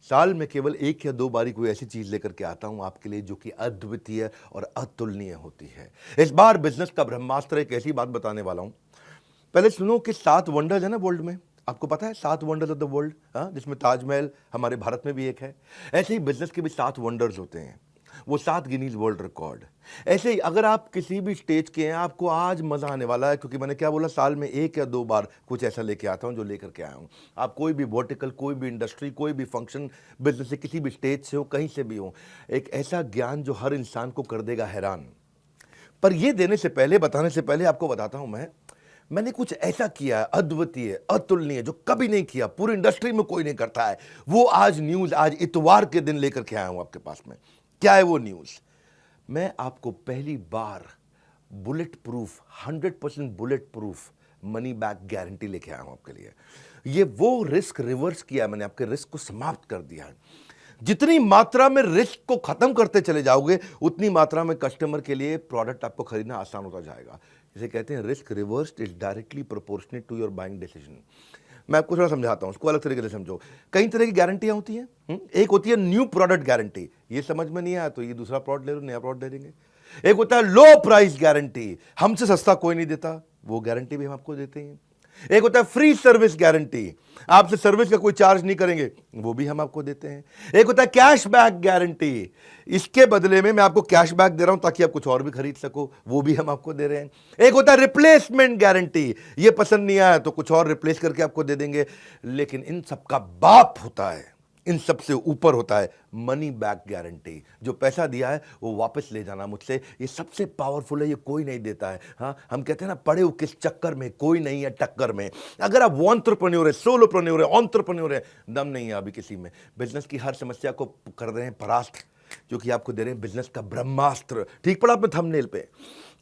साल में केवल 1 या 2 बार ही कोई ऐसी चीज लेकर के आता हूं आपके लिए जो कि अद्वितीय और अतुलनीय होती है। इस बार बिजनेस का ब्रह्मास्त्र एक ऐसी बात बताने वाला हूं। पहले सुनो कि 7 वंडर्स है ना वर्ल्ड में। आपको पता है 7 वंडर्स ऑफ द वर्ल्ड, हाँ, जिसमें ताजमहल हमारे भारत में भी एक है। ऐसे ही बिजनेस के भी 7 वंडर्स होते हैं, वो 7 गिनीज वर्ल्ड रिकॉर्ड। ऐसे ही अगर आप किसी भी स्टेज के हैं, आपको आज मजा आने वाला है, क्योंकि मैंने क्या बोला, साल में 1 या 2 बार कुछ ऐसा लेके आता हूं जो लेकर के आया हूं। आप कोई भी वर्टिकल, कोई भी इंडस्ट्री, कोई भी फंक्शन, बिजनेस से किसी भी स्टेज से हो, कहीं से भी हो, एक ऐसा ज्ञान जो हर इंसान को कर देगा हैरान। पर ये देने से पहले, बताने से पहले आपको बताता हूं मैंने कुछ ऐसा किया है अद्वितीय, अतुलनीय, जो कभी नहीं किया, पूरी इंडस्ट्री में कोई नहीं करता है। वो आज न्यूज, आज इतवार के दिन लेकर के आया हूं आपके पास में। क्या है वो न्यूज? मैं आपको पहली बार bullet proof, 100% bullet proof money back guarantee लेके आया हूं आपके लिए। ये वो रिस्क रिवर्स किया मैंने, आपके रिस्क को समाप्त कर दिया है। जितनी मात्रा में रिस्क को खत्म करते चले जाओगे, उतनी मात्रा में कस्टमर के लिए प्रोडक्ट आपको खरीदना आसान होता जाएगा। इसे कहते हैं risk reversed is directly proportionate to your buying decision. मैं आपको थोड़ा समझाता हूं, उसको अलग तरीके से समझो। कई तरह की गारंटियां होती हैं। एक होती है न्यू प्रोडक्ट गारंटी, ये समझ में नहीं आया तो ये दूसरा प्रोडक्ट ले लो, नया प्रोडक्ट दे देंगे। एक होता है लो प्राइस गारंटी, हमसे सस्ता कोई नहीं देता, वो गारंटी भी हम आपको देते हैं। एक होता है फ्री सर्विस गारंटी, आपसे सर्विस का कोई चार्ज नहीं करेंगे, वो भी हम आपको देते हैं। एक होता है कैश बैक गारंटी, इसके बदले में मैं आपको कैश बैक दे रहा हूं ताकि आप कुछ और भी खरीद सको, वो भी हम आपको दे रहे हैं। एक होता है रिप्लेसमेंट गारंटी, ये पसंद नहीं आया तो कुछ और रिप्लेस करके आपको दे देंगे। लेकिन इन सबका बाप होता है, इन सबसे ऊपर होता है मनी बैक गारंटी। जो पैसा दिया है वो वापस ले जाना मुझसे, ये सबसे पावरफुल है, ये कोई नहीं देता है। हाँ, हम कहते हैं ना, पड़े हो किस चक्कर में, कोई नहीं है टक्कर में। अगर आप एंटरप्रेन्योर है, सोलोप्रेन्योर है, एंटरप्रेन्योर है, दम नहीं है अभी किसी में, बिजनेस की हर समस्या को कर रहे हैं परास्त, जो कि आपको दे रहे हैं बिजनेस का ब्रह्मास्त्र। ठीक पड़ा आपने थंबनेल पे।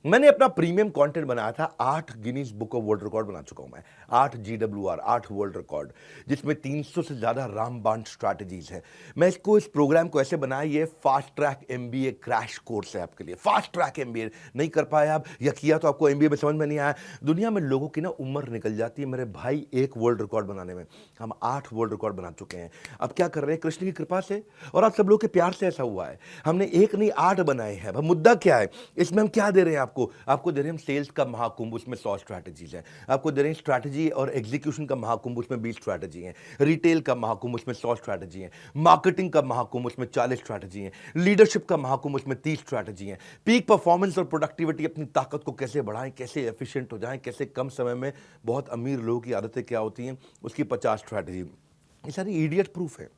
मैंने अपना प्रीमियम कंटेंट बनाया था, 8 Guinness book of world record बना चुका हूं मैं, 8 GWR, 8 वर्ल्ड रिकॉर्ड, जिसमें 300 से ज्यादा रामबाण स्ट्रैटेजीज है। मैं इस प्रोग्राम को ऐसे बनाया, ये fast track MBA crash course है आपके लिए। फास्ट ट्रैक MBA नहीं कर पाए आप, या किया तो आपको MBA में समझ में नहीं आया। दुनिया में लोगों की ना उम्र निकल जाती है मेरे भाई एक वर्ल्ड रिकॉर्ड बनाने में, हम 8 वर्ल्ड रिकॉर्ड बना चुके हैं। अब क्या कर रहे हैं, कृष्ण की कृपा से और आप सब लोग के प्यार से ऐसा हुआ है, हमने एक नहीं 8 बनाए हैं। अब मुद्दा क्या है, इसमें हम क्या दे रहे हैं आपको दे रहे हैं हम सेल्स का महाकुंभ, उसमें 100 स्ट्रैटेजीज हैं। आपको दे रहे हैं स्ट्रैटेजी और एग्जीक्यूशन का महाकुंभ, उसमें 20 स्ट्रैटेजी हैं। रिटेल का महाकुंभ, उसमें 100 स्ट्रैटेजी हैं। मार्केटिंग का महाकुंभ, उसमें 40 स्ट्रैटेजी हैं। लीडरशिप का महाकुंभ, उसमें 30 स्ट्रैटेजी हैं। पीक परफॉर्मेंस और प्रोडक्टिविटी, अपनी ताकत को कैसे बढ़ाएं, कैसे एफिशिएंट हो जाएं, कैसे कम समय में बहुत अमीर लोगों की आदतें क्या होती हैं, उसकी 50 स्ट्रैटेजी। ये सारी इडियट प्रूफ है,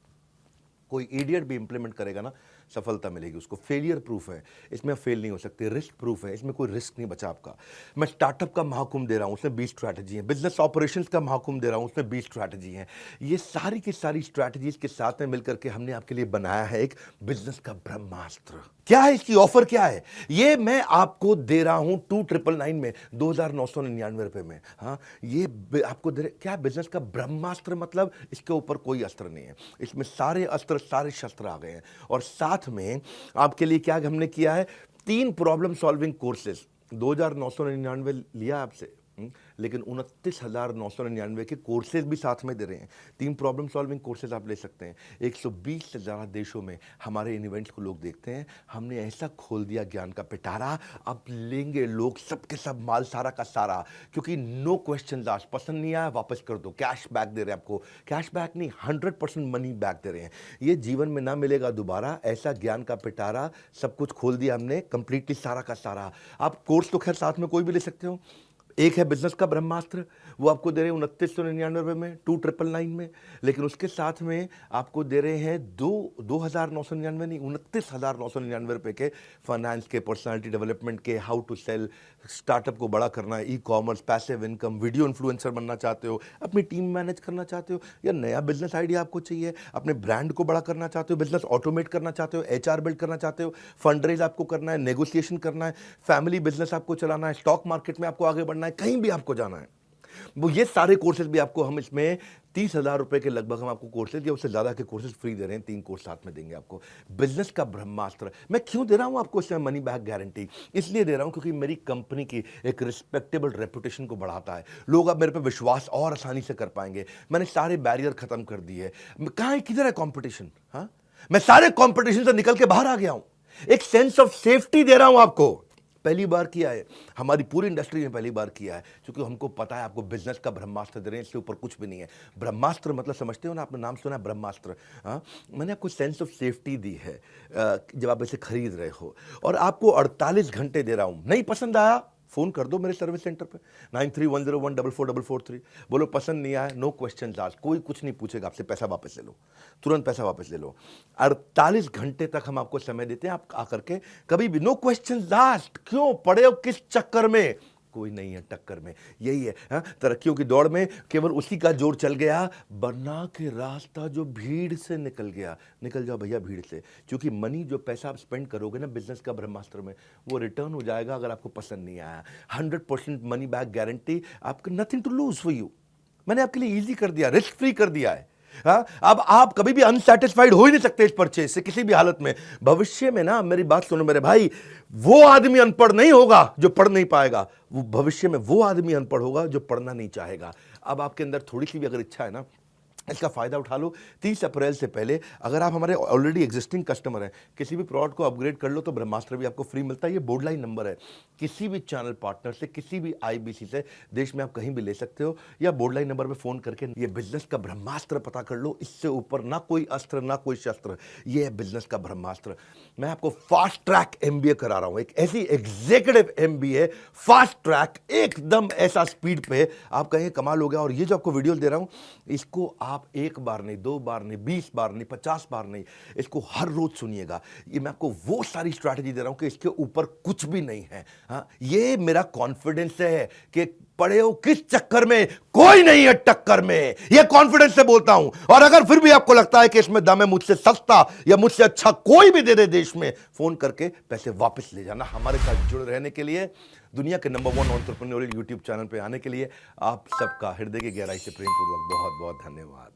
कोई इडियट भी इंप्लीमेंट करेगा ना, सफलता मिलेगी उसको। फेलियर प्रूफ है, इसमें फेल नहीं हो सकते। रिस्क प्रूफ है, इसमें कोई रिस्क नहीं बचा आपका। मैं स्टार्टअप का महाकुंभ दे रहा हूं, उसमें 20 स्ट्रैटेजी है। बिजनेस ऑपरेशंस का महाकुंभ दे रहा हूं, उसमें 20 स्ट्रैटेजी है। ये सारी की सारी स्ट्रैटेजीज के साथ में मिलकर के हमने आपके लिए बनाया है एक बिजनेस का ब्रह्मास्त्र। क्या है इसकी ऑफर, क्या है ये मैं आपको दे रहा हूं 2999 में, 2999 रुपए में। हाँ, ये आपको दे रहे, क्या बिजनेस का ब्रह्मास्त्र मतलब इसके ऊपर कोई अस्त्र नहीं है, इसमें सारे अस्त्र, सारे शस्त्र आ गए हैं। और साथ में आपके लिए क्या हमने किया है, 3 प्रॉब्लम सॉल्विंग कोर्सेज। 2999 लिया आपसे, लेकिन 29,999 के कोर्सेज भी साथ में दे रहे हैं। 3 प्रॉब्लम सॉल्विंग कोर्सेज आप ले सकते हैं। 120 से ज़्यादा देशों में हमारे इन इवेंट्स को लोग देखते हैं। हमने ऐसा खोल दिया ज्ञान का पिटारा, अब लेंगे लोग सबके सब माल, सारा का सारा, क्योंकि नो क्वेश्चन आस्क्ड। पसंद नहीं आया वापस कर दो, कैश बैक दे रहे हैं आपको। कैश बैक नहीं, 100% मनी बैक दे रहे हैं। ये जीवन में ना मिलेगा दोबारा, ऐसा ज्ञान का पिटारा, सब कुछ खोल दिया हमने कंप्लीटली, सारा का सारा। आप कोर्स तो खैर साथ में कोई भी ले सकते हो। एक है बिजनेस का ब्रह्मास्त्र, वो आपको दे रहे हैं 2999 रुपये में, 2999 में। लेकिन उसके साथ में आपको दे रहे हैं 2,999 नहीं, 29,999 रुपये के फाइनेंस के, पर्सनालिटी डेवलपमेंट के, हाउ टू सेल, स्टार्टअप को बड़ा करना है, e-commerce, passive income, video influencer बनना चाहते हो, अपनी टीम मैनेज करना चाहते हो, या नया बिजनेस आइडिया आपको चाहिए, अपने ब्रांड को बड़ा करना चाहते हो, बिजनेस ऑटोमेट करना चाहते हो, HR बिल्ड करना चाहते हो, फंड रेज आपको करना है, नेगोशिएशन करना है, फैमिली बिजनेस आपको चलाना है, स्टॉक मार्केट में आपको आगे बढ़ना है, कहीं भी आपको जाना है, वो ये सारे कोर्सेज भी आपको हम इसमें 30,000 रुपए के लगभग हम आपको कोर्सेज या उससे ज़्यादा के कोर्सेज फ्री दे रहे हैं। 3 कोर्स साथ में देंगे आपको। बिजनेस का ब्रह्मास्त्र मैं क्यों दे रहा हूँ आपको इसमें मनी बैक गारंटी? इसलिए दे रहा हूँ क्योंकि मेरी कंपनी की एक रिस्पेक्टेबल रेपुटेशन को बढ़ाता है। लोग अब मेरे पे विश्वास और आसानी से कर पाएंगे। मैंने सारे बैरियर खत्म कर दिए। कहाँ किधर है कॉम्पिटिशन? हाँ, मैं सारे कॉम्पिटिशन से निकल के बाहर आ गया हूं। एक सेंस ऑफ सेफ्टी दे रहा हूं आपको। पहली बार किया है, हमारी पूरी इंडस्ट्री ने पहली बार किया है, क्योंकि हमको पता है आपको बिजनेस का ब्रह्मास्त्र दे रहे हैं, इससे ऊपर कुछ भी नहीं है। ब्रह्मास्त्र मतलब समझते हो ना, आपने नाम सुना है ब्रह्मास्त्र? हाँ, मैंने आपको सेंस ऑफ सेफ्टी दी है जब आप इसे खरीद रहे हो, और आपको 48 घंटे दे रहा हूं। नहीं पसंद आया फोन कर दो मेरे सर्विस सेंटर पे 9310144443। बोलो पसंद नहीं आया, नो क्वेश्चन आस्क्ड, कोई कुछ नहीं पूछेगा आपसे, पैसा वापस ले लो, तुरंत पैसा वापस ले लो। 48 घंटे तक हम आपको समय देते हैं, आप आकर के कभी भी, नो क्वेश्चन आस्क्ड। क्यों पड़े हो किस चक्कर में? कोई नहीं है टक्कर में, यही है। हाँ, तरक्कियों की दौड़ में केवल उसी का जोर चल गया, वरना के रास्ता जो भीड़ से निकल गया। निकल जाओ भैया भीड़ से, क्योंकि मनी जो पैसा आप स्पेंड करोगे ना बिजनेस का ब्रह्मास्त्र में, वो रिटर्न हो जाएगा अगर आपको पसंद नहीं आया। 100% मनी बैक गारंटी, आपको nothing to lose for you. मैंने आपके लिए ईजी कर दिया, रिस्क फ्री कर दिया है। हाँ, अब आप कभी भी अनसेटिस्फाइड हो ही नहीं सकते इस परचेज से किसी भी हालत में। भविष्य में ना, मेरी बात सुनो मेरे भाई, वो आदमी अनपढ़ नहीं होगा जो पढ़ नहीं पाएगा, वो भविष्य में वो आदमी अनपढ़ होगा जो पढ़ना नहीं चाहेगा। अब आपके अंदर थोड़ी सी भी अगर इच्छा है ना, इसका फायदा उठा लो। 30 अप्रैल से पहले अगर आप हमारे ऑलरेडी एग्जिस्टिंग कस्टमर हैं, किसी भी प्रोडक्ट को अपग्रेड कर लो तो ब्रह्मास्त्र भी आपको फ्री मिलता है। ये बोर्ड लाइन नंबर है, किसी भी चैनल पार्टनर से, किसी भी आईबीसी से देश में आप कहीं भी ले सकते हो, या बोर्ड लाइन नंबर पे फोन करके ये बिजनेस का ब्रह्मास्त्र पता कर लो। इससे ऊपर ना कोई अस्त्र ना कोई शस्त्र, ये है बिजनेस का ब्रह्मास्त्र। मैं आपको फास्ट ट्रैक एमबीए करा रहा हूं, एक ऐसी एग्जीक्यूटिव एमबीए, फास्ट ट्रैक, एकदम ऐसा स्पीड पे आप कहें कमाल हो गया। और ये जो आपको वीडियो दे रहा हूं, इसको आप एक बार नहीं, 2 बार नहीं, 20 बार नहीं, 50 बार नहीं, इसको हर रोज सुनिएगा। ये मैं आपको वो सारी स्ट्रैटेजी दे रहा हूं कि इसके ऊपर कुछ भी नहीं है। हाँ, ये मेरा कॉन्फिडेंस है कि पड़े हो किस चक्कर में, कोई नहीं है टक्कर में, ये कॉन्फिडेंस से बोलता हूं। और अगर फिर भी आपको लगता है कि इसमें दम है, मुझसे सस्ता या मुझसे अच्छा कोई भी दे दे देश में, फोन करके पैसे वापस ले जाना। हमारे साथ जुड़े रहने के लिए, दुनिया के नंबर 1 एंटरप्रेन्योरियल यूट्यूब चैनल पे आने के लिए आप सबका हृदय की गहराई से प्रेम पूर्वक बहुत बहुत धन्यवाद।